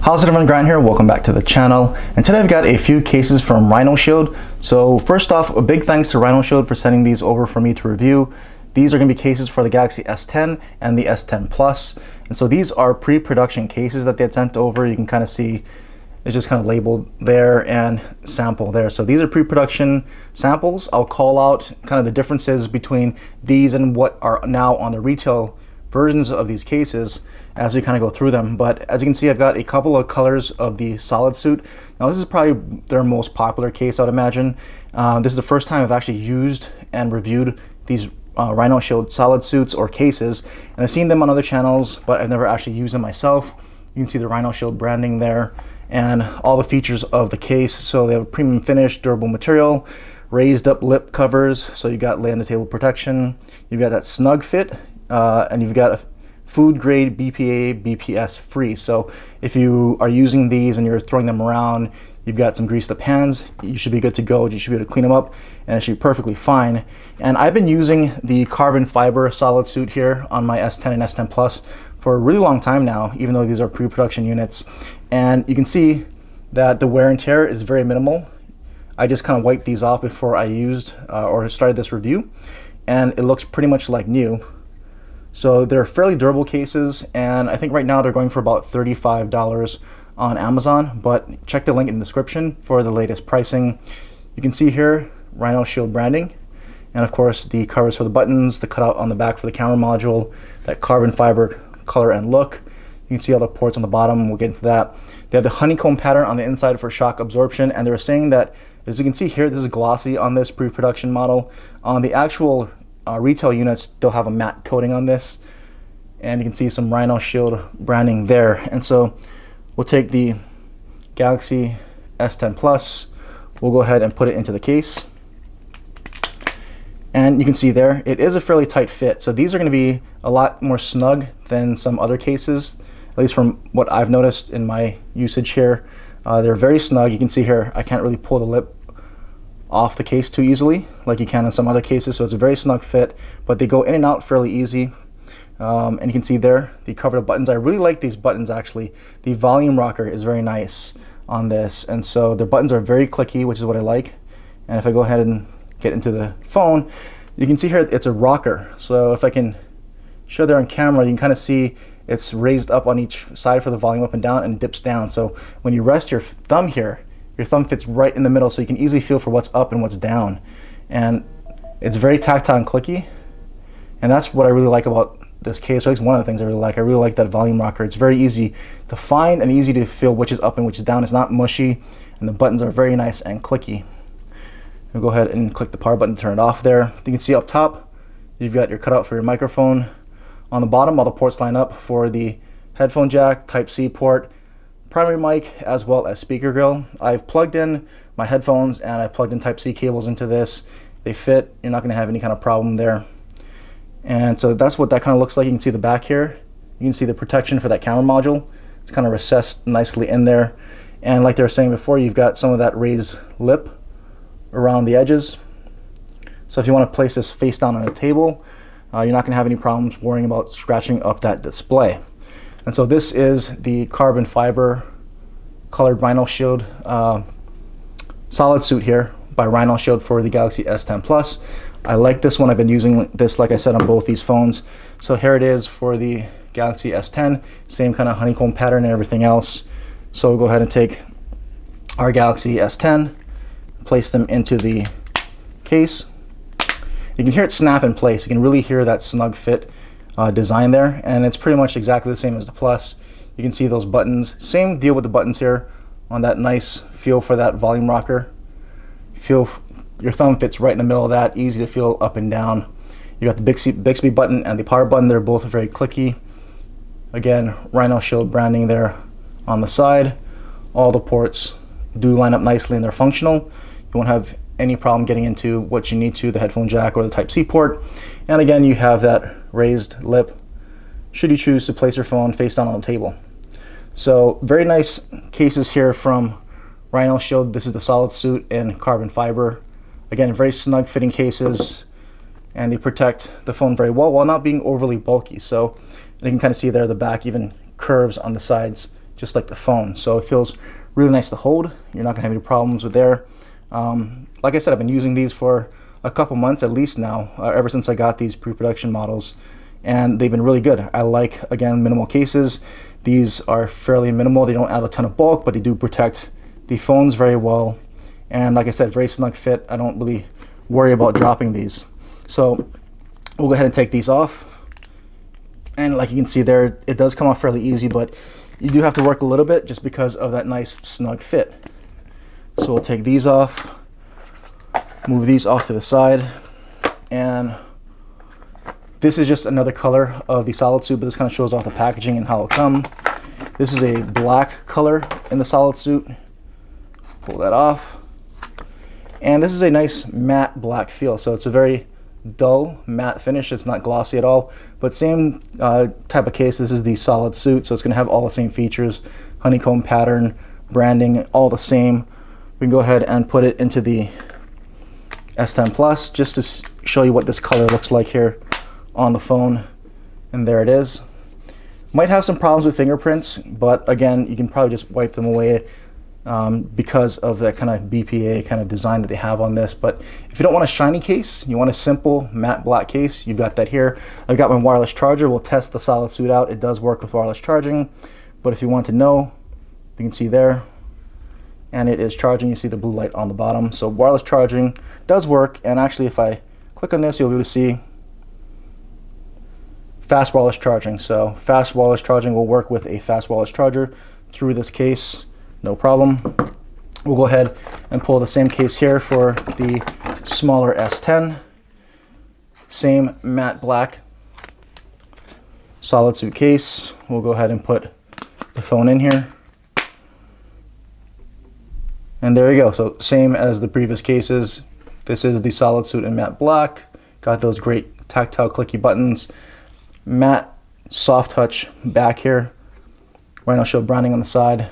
How's it everyone, Grant here, welcome back to the channel. And today I've got a few cases from RhinoShield. So first off, a big thanks to RhinoShield for sending these over for me to review. These are going to be cases for the Galaxy S10 and the S10 Plus. And so these are pre-production cases that they had sent over. You can kind of see it's just kind of labeled there and sample there. So these are pre-production samples. I'll call out kind of the differences between these and what are now on the retail versions of these cases as we kind of go through them. But as you can see, I've got a couple of colors of the SolidSuit. Now this is probably their most popular case, I would imagine. This is the first time I've actually used and reviewed these RhinoShield SolidSuits or cases, and I've seen them on other channels, but I've never actually used them myself. You can see the RhinoShield branding there and all the features of the case. So they have a premium finish, durable material, raised up lip covers, so you got lay on the table protection, you've got that snug fit, and you've got a food grade BPA BPS free. So if you are using these and you're throwing them around, you've got some greased up hands, you should be good to go. You should be able to clean them up and it should be perfectly fine. And I've been using the carbon fiber SolidSuit here on my S10 and S10 Plus for a really long time now, even though these are pre-production units. And you can see that the wear and tear is very minimal. I just kind of wiped these off before I used or started this review, and it looks pretty much like new. So they're fairly durable cases, and I think right now they're going for about $35 on Amazon, but check the link in the description for the latest pricing. You can see here RhinoShield branding, and of course the covers for the buttons, the cutout on the back for the camera module, that carbon fiber color and look. You can see all the ports on the bottom, we'll get into that. They have the honeycomb pattern on the inside for shock absorption, and they're saying that, as you can see here, this is glossy on this pre-production model. On the actual retail units, they'll have a matte coating on this, and you can see some RhinoShield branding there. And so we'll take the Galaxy S10 Plus, we'll go ahead and put it into the case, and you can see there it is a fairly tight fit. So these are going to be a lot more snug than some other cases, at least from what I've noticed in my usage here. They're very snug. You can see here I can't really pull the lip off the case too easily like you can in some other cases, so it's a very snug fit, but they go in and out fairly easy. And you can see there the cover of buttons. I really like these buttons actually. The volume rocker is very nice on this, and so the buttons are very clicky, which is what I like. And if I go ahead and get into the phone, you can see here it's a rocker. So if I can show there on camera, you can kind of see it's raised up on each side for the volume up and down, and dips down. So when you rest your thumb here, your thumb fits right in the middle, so you can easily feel for what's up and what's down. And it's very tactile and clicky, and that's what I really like about this case, or at least one of the things I really like. I really like that volume rocker. It's very easy to find and easy to feel which is up and which is down. It's not mushy, and the buttons are very nice and clicky. We'll go ahead and click the power button to turn it off there. You can see up top, you've got your cutout for your microphone. On the bottom, all the ports line up for the headphone jack, Type-C port, primary mic, as well as speaker grill. I've plugged in my headphones and I plugged in Type-C cables into this. They fit. You're not going to have any kind of problem there. And so that's what that kind of looks like. You can see the back here. You can see the protection for that camera module. It's kind of recessed nicely in there. And like they were saying before, you've got some of that raised lip around the edges. So if you want to place this face down on a table, you're not going to have any problems worrying about scratching up that display. And so this is the carbon fiber colored RhinoShield SolidSuit here by RhinoShield for the Galaxy S10 Plus. I like this one. I've been using this, like I said, on both these phones. So here it is for the Galaxy S10, same kind of honeycomb pattern and everything else. So we'll go ahead and take our Galaxy S10, place them into the case. You can hear it snap in place. You can really hear that snug fit design there, and it's pretty much exactly the same as the Plus. You can see those buttons. Same deal with the buttons here on that nice feel for that volume rocker. Feel your thumb fits right in the middle of that, easy to feel up and down. You got the Bixby button and the power button. They're both very clicky. Again, RhinoShield branding there on the side. All the ports do line up nicely and they're functional. You won't have any problem getting into what you need to, the headphone jack or the Type-C port. And again, you have that raised lip should you choose to place your phone face down on the table. So very nice cases here from RhinoShield. This is the SolidSuit in carbon fiber. Again, very snug fitting cases, and they protect the phone very well while not being overly bulky. So you can kind of see there the back even curves on the sides just like the phone. So it feels really nice to hold. You're not gonna have any problems with there. Like I said, I've been using these for a couple months at least now, ever since I got these pre-production models, and they've been really good. I like, again, minimal cases. These are fairly minimal. They don't add a ton of bulk, but they do protect the phones very well. And like I said, very snug fit. I don't really worry about dropping these. So we'll go ahead and take these off. And like you can see there, it does come off fairly easy, but you do have to work a little bit just because of that nice snug fit. So we'll take these off, move these off to the side, and this is just another color of the SolidSuit, but this kind of shows off the packaging and how it'll come. This is a black color in the SolidSuit. Pull that off. And this is a nice matte black feel, so it's a very dull matte finish. It's not glossy at all, but same type of case. This is the SolidSuit, so it's going to have all the same features, honeycomb pattern, branding, all the same. We can go ahead and put it into the S10 Plus just to show you what this color looks like here on the phone. And there it is. Might have some problems with fingerprints, but again, you can probably just wipe them away because of that kind of BPA kind of design that they have on this. But if you don't want a shiny case, you want a simple matte black case, you've got that here. I've got my wireless charger. We'll test the SolidSuit out. It does work with wireless charging, but if you want to know, you can see there, and it is charging. You see the blue light on the bottom. So wireless charging does work, and actually if I click on this, you'll be able to see fast wireless charging. So fast wireless charging will work with a fast wireless charger through this case, no problem. We'll go ahead and pull the same case here for the smaller S10. Same matte black SolidSuit case. We'll go ahead and put the phone in here. And there you go. So same as the previous cases. This is the SolidSuit in matte black. Got those great tactile clicky buttons. Matte soft touch back here. RhinoShield branding on the side.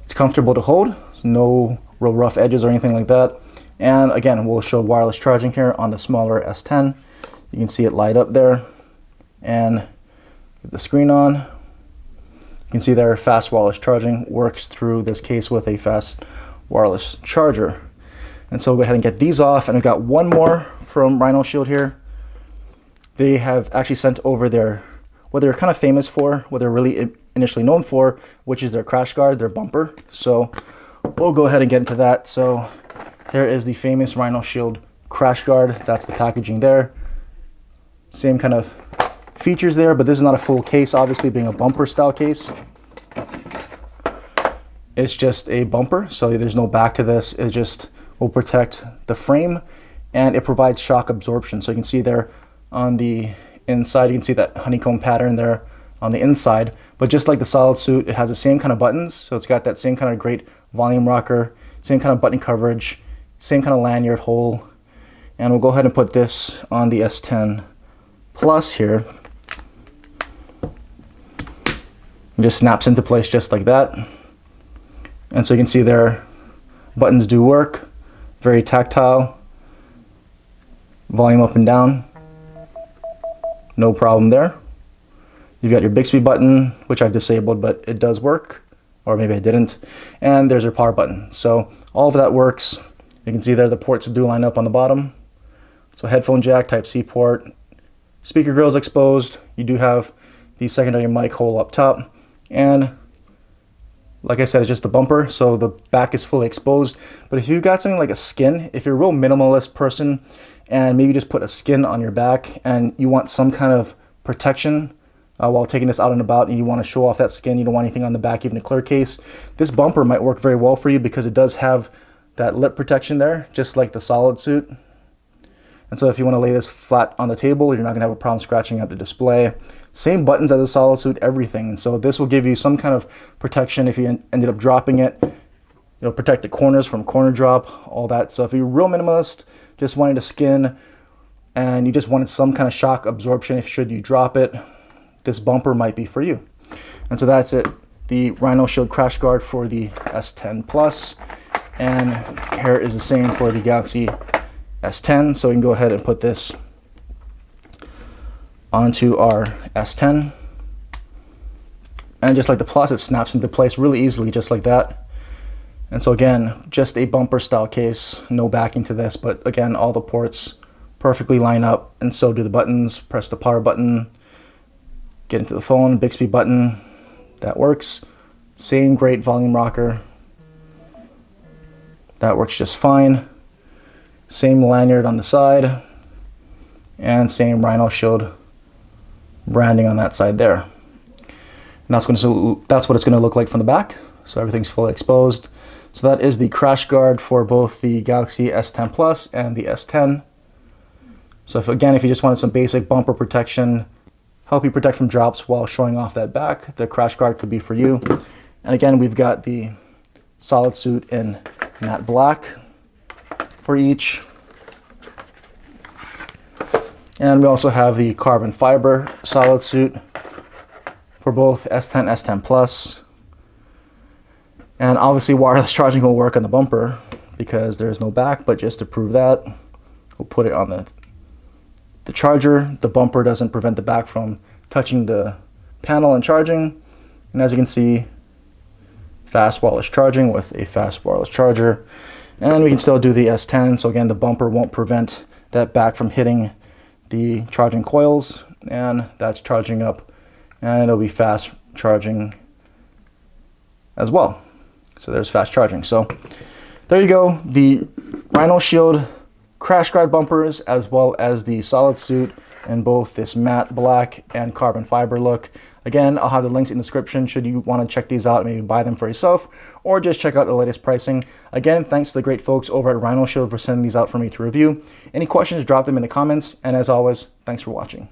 It's comfortable to hold. No real rough edges or anything like that. And again, we'll show wireless charging here on the smaller S10. You can see it light up there. And get the screen on. You can see there fast wireless charging works through this case with a fast wireless charger. And so we'll go ahead and get these off. And we've got one more from RhinoShield here. They have actually sent over their, what they're kind of famous for, what they're really initially known for, which is their crash guard, their bumper. So we'll go ahead and get into that. So there is the famous RhinoShield CrashGuard. That's the packaging there. Same kind of features there, but this is not a full case, obviously being a bumper style case. It's just a bumper, so there's no back to this. It just will protect the frame, and it provides shock absorption. So you can see there on the inside, you can see that honeycomb pattern there on the inside. But just like the SolidSuit, it has the same kind of buttons. So it's got that same kind of great volume rocker, same kind of button coverage, same kind of lanyard hole. And we'll go ahead and put this on the S10 Plus here. It just snaps into place just like that. And so you can see there, buttons do work, very tactile, volume up and down, no problem there. You've got your Bixby button, which I've disabled, but it does work, or maybe I didn't. And there's your power button. So all of that works. You can see there the ports do line up on the bottom. So headphone jack, Type-C port, speaker grill is exposed. You do have the secondary mic hole up top. And like I said, it's just the bumper, so the back is fully exposed. But if you've got something like a skin, if you're a real minimalist person and maybe just put a skin on your back and you want some kind of protection while taking this out and about, and you want to show off that skin, you don't want anything on the back, even a clear case, this bumper might work very well for you because it does have that lip protection there, just like the SolidSuit. And so if you want to lay this flat on the table, you're not going to have a problem scratching out the display. Same buttons as the SolidSuit, everything. And so this will give you some kind of protection if you ended up dropping it. It'll protect the corners from corner drop, all that. So if you're real minimalist, just wanting to skin, and you just wanted some kind of shock absorption if should you drop it, this bumper might be for you. And so that's it, the RhinoShield CrashGuard for the S10 Plus. And here is the same for the Galaxy S10. So we can go ahead and put this onto our S10. And just like the Plus, it snaps into place really easily, just like that. And so again, just a bumper style case, no backing to this, but again, all the ports perfectly line up, and so do the buttons. Press the power button, get into the phone, Bixby button, that works. Same great volume rocker, that works just fine. Same lanyard on the side, and same RhinoShield branding on that side there. And that's what it's going to look like from the back. So everything's fully exposed. So that is the crash guard for both the Galaxy S10 Plus and the S10. So if you just wanted some basic bumper protection, help you protect from drops while showing off that back, the crash guard could be for you. And again, we've got the SolidSuit in matte black for each. And we also have the carbon fiber SolidSuit for both S10, S10 Plus. And obviously wireless charging will work on the bumper because there's no back, but just to prove that, we'll put it on the charger. The bumper doesn't prevent the back from touching the panel and charging. And as you can see, fast wireless charging with a fast wireless charger. And we can still do the S10. So again, the bumper won't prevent that back from hitting the charging coils, and that's charging up, and it'll be fast charging as well. So there's fast charging. So there you go, the RhinoShield CrashGuard bumpers, as well as the SolidSuit in both this matte black and carbon fiber look. Again, I'll have the links in the description should you want to check these out, maybe buy them for yourself, or just check out the latest pricing. Again, thanks to the great folks over at RhinoShield for sending these out for me to review. Any questions, drop them in the comments, and as always, thanks for watching.